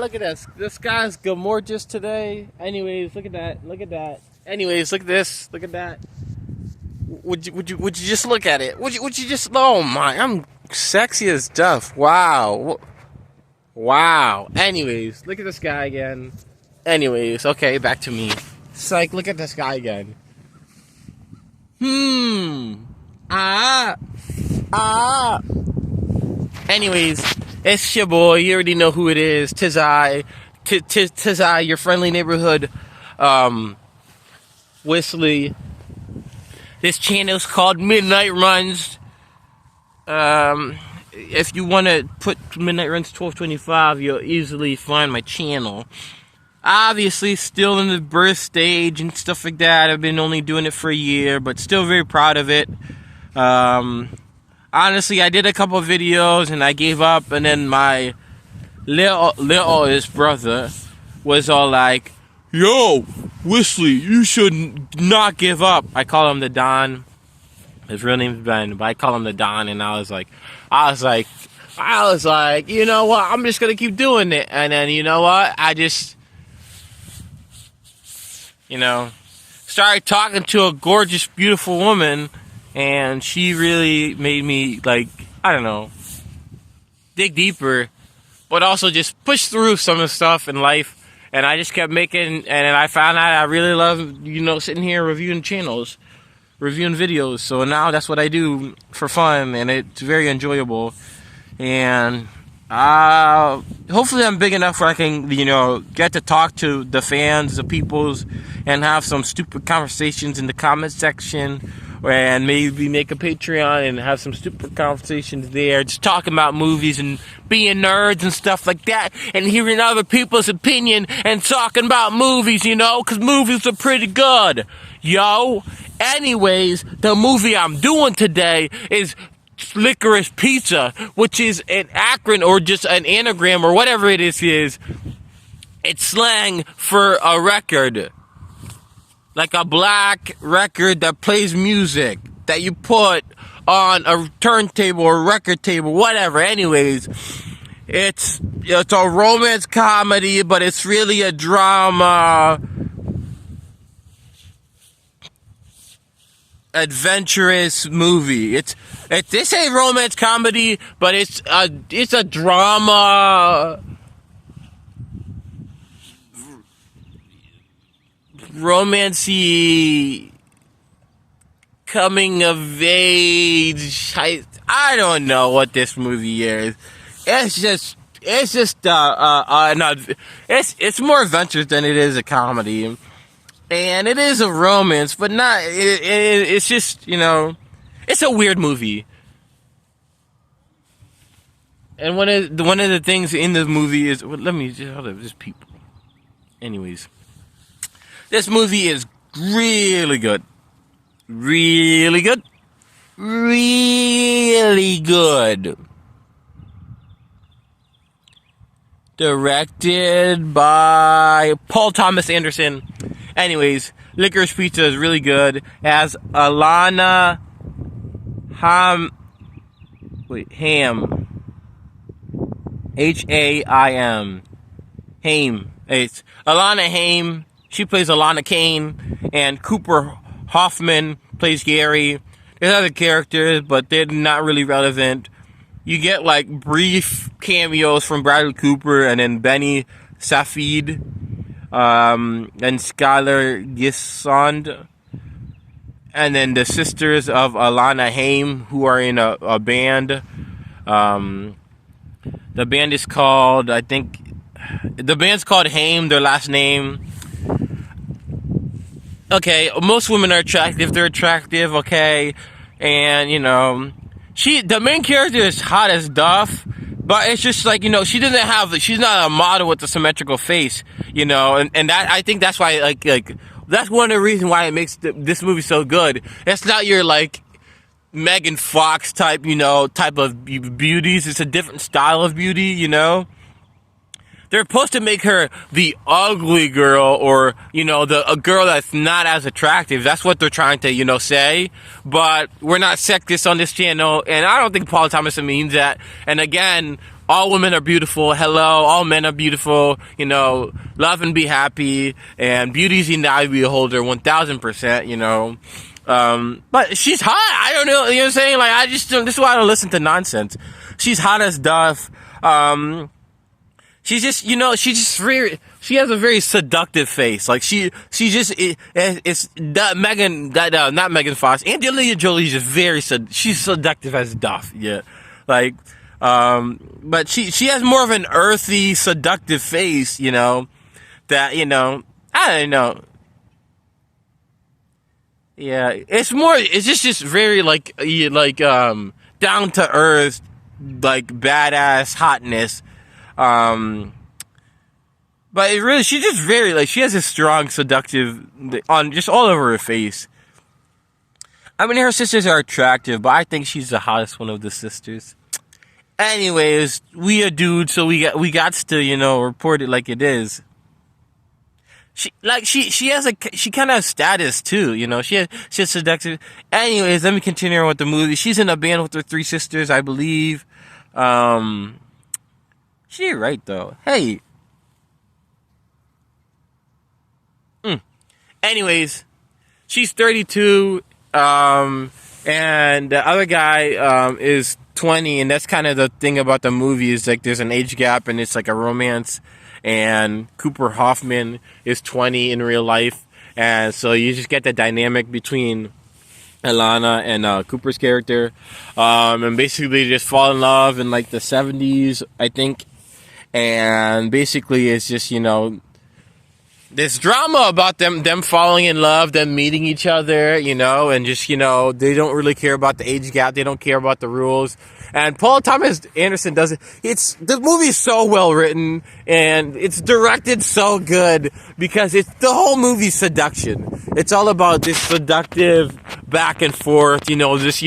look at this. This guy's gorgeous today. Anyways, look at that. Look at that. Anyways, look at this. Look at that. Would you just look at it? Would you just? Oh my! I'm sexy as stuff. Wow. Wow. Anyways, look at this guy again. Anyways, okay, back to me. Psych. Look at this guy again. Anyways, it's your boy. You already know who it is. Tis I, your friendly neighborhood, Whistly. This channel's called Midnight Runs. If you want to put Midnight Runs 1225, you'll easily find my channel. Obviously, still in the birth stage and stuff like that. I've been only doing it for a year, but still very proud of it. Honestly, I did a couple of videos and I gave up, and then my little brother was all like, "Yo, Whistly, you should not give up." I call him the Don. His real name is Ben, but I call him the Don, and I was like, you know what? I'm just gonna keep doing it, and then you know what? I just, started talking to a gorgeous, beautiful woman, and she really made me, like, I don't know, dig deeper, but also just push through some of the stuff in life. And I just kept making, and I found out I really love, sitting here reviewing channels, reviewing videos. So now that's what I do for fun, and it's very enjoyable. And hopefully I'm big enough where I can, get to talk to the fans, the peoples, and have some stupid conversations in the comment section. And maybe make a Patreon and have some stupid conversations there, just talking about movies and being nerds and stuff like that, and hearing other people's opinion and talking about movies, because movies are pretty good, yo. Anyways, the movie I'm doing today is Licorice Pizza, which is an acronym or just an anagram or whatever it is. It's slang for a record. Like a black record that plays music that you put on a turntable or record table, whatever. Anyways, it's a romance comedy, but it's really a drama, adventurous movie. This ain't romance comedy, but it's a drama, romancy, coming of age. I don't know what this movie is. It's more adventurous than it is a comedy, and it is a romance, but not. It's just it's a weird movie. And one of the things in the movie is, let me just hold up, just people. Anyways. This movie is really good. Really good. Really good. Directed by Paul Thomas Anderson. Anyways, Licorice Pizza is really good. It has Alana Haim. Haim. Haim. It's Alana Haim. She plays Alana Kane, and Cooper Hoffman plays Gary. There's other characters, but they're not really relevant. You get like brief cameos from Bradley Cooper, and then Benny Safdie, and Skylar Gisond, and then the sisters of Alana Haim, who are in a band. The band is called, the band's called Haim, their last name. Okay, most women are attractive. They're attractive, okay, and the main character is hot as duff, but it's just like she's not a model with a symmetrical face, and that, I think that's why like that's one of the reasons why it makes this movie so good. It's not your like Megan Fox type of beauties. It's a different style of beauty, They're supposed to make her the ugly girl, or, a girl that's not as attractive. That's what they're trying to, say. But we're not sexist on this channel, and I don't think Paul Thomas means that. And again, all women are beautiful. Hello, all men are beautiful. You know, love and be happy. And beauty's in the eye of the beholder, 1000%. You know, but she's hot. I don't know. You know what I'm saying? Like, I just don't. This is why I don't listen to nonsense. She's hot as Duff. She's just, you know, she has a very seductive face. Like, it's that not Megan Fox. Angelina Jolie is just she's seductive as Duff. Yeah. Like, but she has more of an earthy, seductive face, you know, that, you know, I don't know. Yeah. It's just very, like, down to earth, like, badass hotness. But it really, she's just very, like, she has a strong seductive on just all over her face. I mean, her sisters are attractive, but I think she's the hottest one of the sisters. Anyways, we a dude, so we got to, you know, report it like it is. She kind of has status too, you know. She's seductive. Anyways, let me continue on with the movie. She's in a band with her 3 sisters, I believe. She ain't right though. Hey. Anyways, she's 32, and the other guy is 20, and that's kind of the thing about the movie is like there's an age gap and it's like a romance, and Cooper Hoffman is 20 in real life, and so you just get the dynamic between Alana and Cooper's character, and basically just fall in love in like the 70s, I think, and basically it's just, you know, this drama about them falling in love, them meeting each other, you know, and just, you know, they don't really care about the age gap. They don't care about the rules. And Paul Thomas Anderson does it. The movie's so well written and it's directed so good because the whole movie's seduction. It's all about this seductive back and forth, you know, this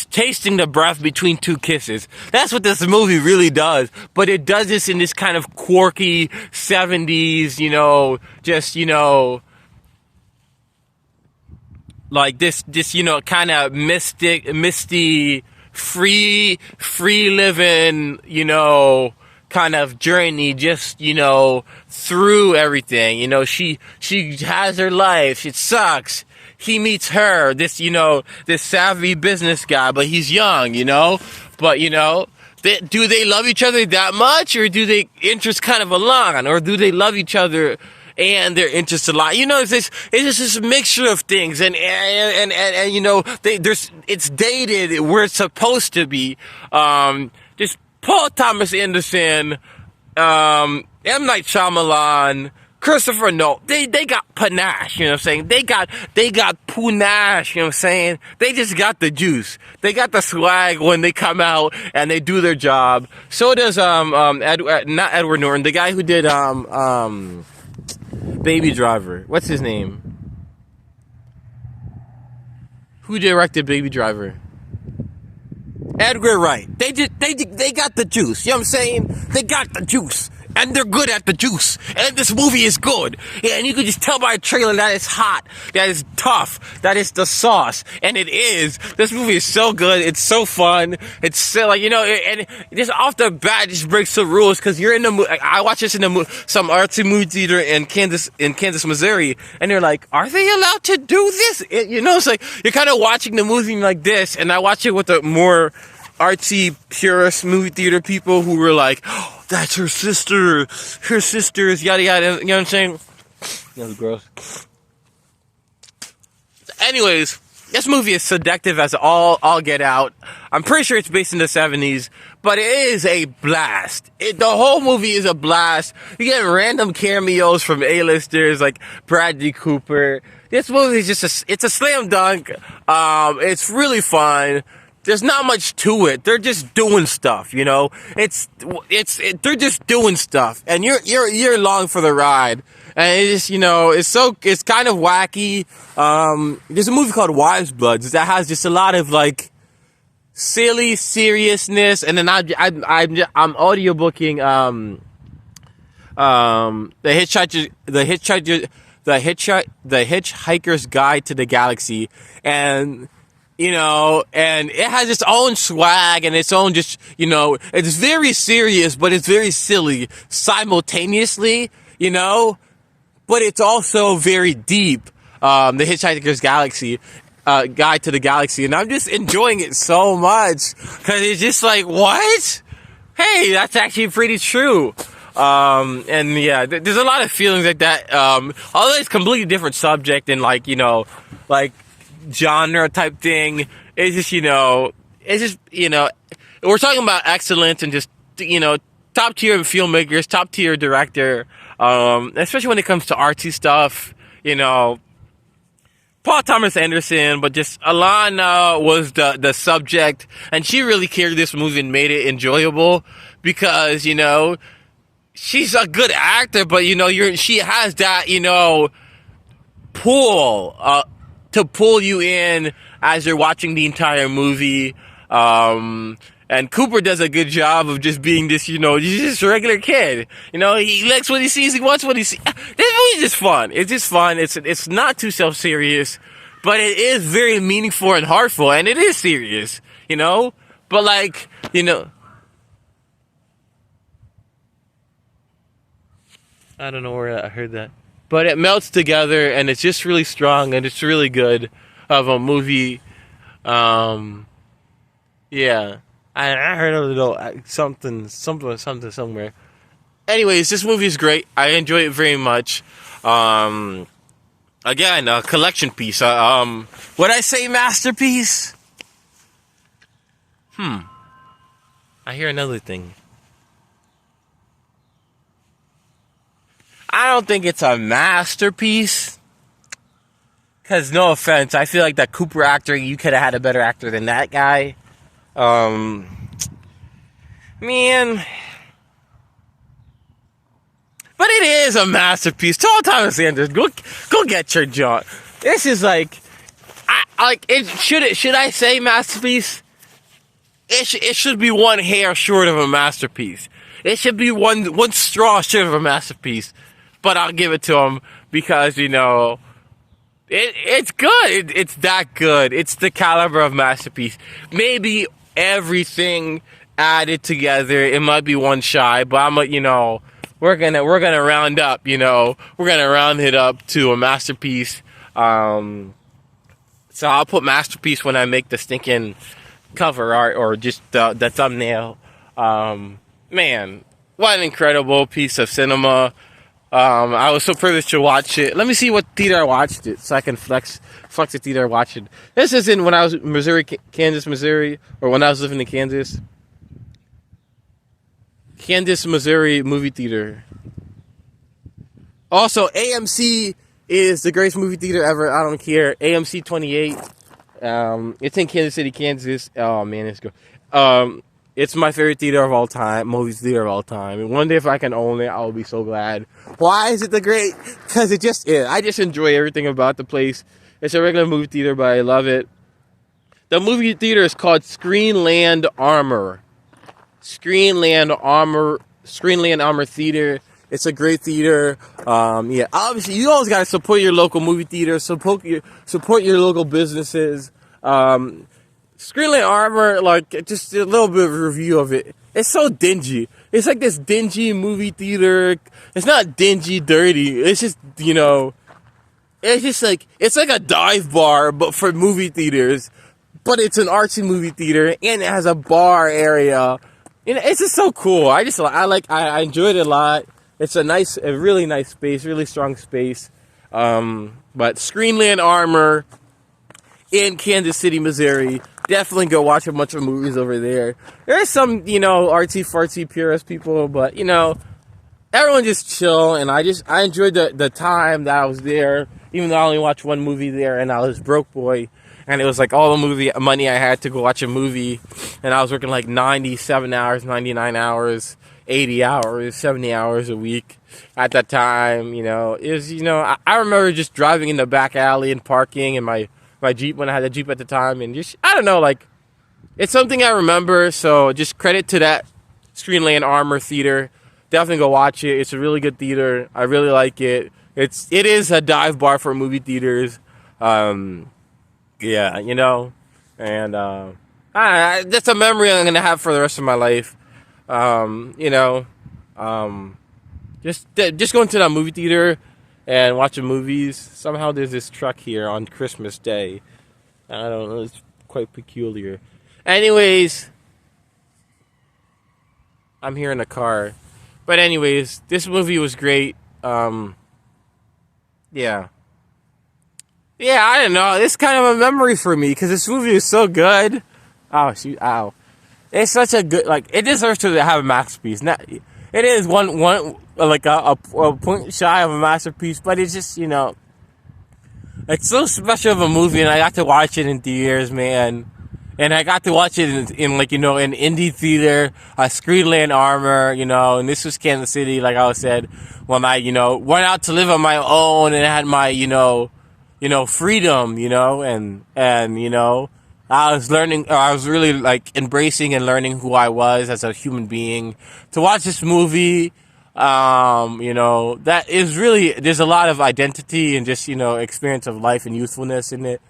tasting the breath between 2 kisses. That's what this movie really does. But it does this in this kind of quirky 70s, you know, just, you know, like this, you know, kind of misty, free living, you know, kind of journey, just, you know, through everything. You know, she has her life. It sucks. He meets her, this, you know, this savvy business guy, but he's young, you know, but, you know, do they love each other that much, or do they interest kind of align, or do they love each other and their interests align? You know, it's just this mixture of things, and you know, it's dated where it's supposed to be. Just Paul Thomas Anderson, M. Night Shyamalan, Christopher Nolan, they got panache, you know what I'm saying? They got panache, you know what I'm saying? They just got the juice. They got the swag when they come out and they do their job. So does not Edward Norton, the guy who did Baby Driver. What's his name? Who directed Baby Driver? Edgar Wright. They got the juice. You know what I'm saying? They got the juice. And they're good at the juice. And this movie is good. Yeah, and you can just tell by the trailer that it's hot. That it's tough. That it's the sauce. And it is. This movie is so good. It's so fun. It's so, like, you know, and just off the bat, it just breaks the rules. Because you're in the movie. I watch this in some artsy movie theater in Kansas, Missouri. And they're like, are they allowed to do this? You know, it's like, you're kind of watching the movie like this. And I watch it with the more artsy, purist movie theater people who were like, oh, that's her sister, yada yada, you know what I'm saying? That was gross. Anyways, this movie is seductive as all get out. I'm pretty sure it's based in the 70s, but it is a blast. The whole movie is a blast. You get random cameos from A-listers like Bradley Cooper. This movie is just it's a slam dunk. It's really fun. There's not much to it. They're just doing stuff, you know. They're just doing stuff, and you're along for the ride. And it's just, you know, it's kind of wacky. There's a movie called Wives Bloods that has just a lot of like silly seriousness, and then I'm audiobooking the Hitchhiker's Guide to the Galaxy, and and it has its own swag and its own just, it's very serious, but it's very silly simultaneously, but it's also very deep. The Hitchhiker's Galaxy, Guide to the Galaxy, and I'm just enjoying it so much because it's just like, what? Hey, that's actually pretty true. And yeah, there's a lot of feelings like that. Although it's a completely different subject and like genre type thing. It's just, we're talking about excellence and just, top tier filmmakers, top tier director, especially when it comes to artsy stuff, Paul Thomas Anderson, but just Alana was the subject, and she really carried this movie and made it enjoyable because, she's a good actor, but, she has that, pull, to pull you in as you're watching the entire movie. And Cooper does a good job of just being this, he's just a regular kid. He likes what he sees, he wants what he sees. This movie's just fun. It's just fun. It's not too self-serious, but it is very meaningful and heartful, and it is serious, But I don't know where I heard that. But it melts together, and it's just really strong, and it's really good of a movie. Yeah. I heard a little something somewhere. Anyways, this movie is great. I enjoy it very much. Again, a collection piece. Would I say masterpiece? I hear another thing. I don't think it's a masterpiece. Because, no offense, I feel like that Cooper actor, you could have had a better actor than that guy. Man. But it is a masterpiece. Paul Thomas Anderson, go get your jaw. This is like, should I say masterpiece? It should be one hair short of a masterpiece. It should be one straw short of a masterpiece. But I'll give it to him because, it's good. It's that good. It's the caliber of masterpiece. Maybe everything added together, it might be one shy, but we're gonna round up, we're gonna round it up to a masterpiece. So I'll put masterpiece when I make the stinking cover art or just the thumbnail. Man, what an incredible piece of cinema. I was so privileged to watch it. Let me see what theater I watched it so I can flex the theater I watched it. This is when I was in Kansas, Missouri, or when I was living in Kansas, Missouri movie theater. Also, AMC is the greatest movie theater ever. I don't care. AMC 28. It's in Kansas City, Kansas. Oh man, it's good. It's my favorite theater of all time, movie theater of all time. And one day if I can own it, I'll be so glad. Why is it the great? Because it just is. I just enjoy everything about the place. It's a regular movie theater, but I love it. The movie theater is called Screenland Armor. Screenland Armor Theater. It's a great theater. Yeah, obviously you always gotta support your local movie theater. Support your local businesses. Screenland Armor, just a little bit of a review of it. It's so dingy. It's like this dingy movie theater. It's not dingy, dirty. It's just, it's just like, it's like a dive bar, but for movie theaters. But it's an artsy movie theater, and it has a bar area. It's just so cool. I enjoyed it a lot. It's a really nice space, really strong space. But Screenland Armor in Kansas City, Missouri. Definitely go watch a bunch of movies over there. There's some, artsy-fartsy purist people, but, everyone just chill, and I enjoyed the time that I was there, even though I only watched one movie there, and I was broke boy, and it was like all the movie money I had to go watch a movie, and I was working like 97 hours, 99 hours, 80 hours, 70 hours a week at that time, it was, I remember just driving in the back alley and parking in my Jeep when I had a Jeep at the time, and just, I don't know, it's something I remember, so just credit to that Screenland Armor Theater. Definitely go watch it. It's a really good theater. I really like it. It is a dive bar for movie theaters. Yeah, And that's a memory I'm gonna have for the rest of my life. You know, just going to that movie theater and watching movies. Somehow there's this truck here on Christmas Day. I don't know, it's quite peculiar. Anyways, I'm here in a car. But anyways, this movie was great. Yeah. Yeah, I don't know. It's kind of a memory for me because this movie is so good. Oh, shoot. Ow. It's such a good, like, it deserves to have a masterpiece. Not, it is one like a point shy of a masterpiece, but it's just, you know, it's so special of a movie, and I got to watch it in theaters, man. And I got to watch it in like, you know, an indie theater, a Screenland Armor, you know, and this was Kansas City, like I said, when I, you know, went out to live on my own and had my, you know, freedom, you know, and, you know, I was really like embracing and learning who I was as a human being. To watch this movie, you know, that is really, there's a lot of identity and just, you know, experience of life and youthfulness in it.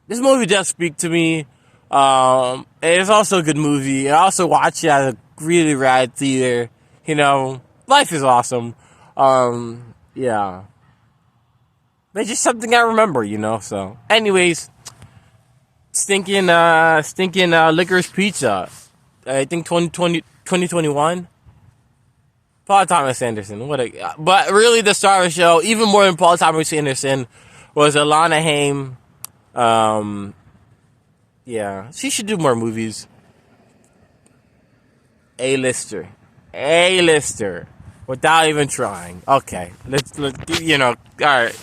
This movie does speak to me. And it's also a good movie. I also watched it at a really rad theater. You know, life is awesome. Yeah. It's just something I remember, you know, so. Anyways, stinking Licorice Pizza. I think 2021. Paul Thomas Anderson. But really the star of the show, even more than Paul Thomas Anderson, was Alana Haim. Yeah, she should do more movies. A-lister, without even trying. Okay, let's you know. All right.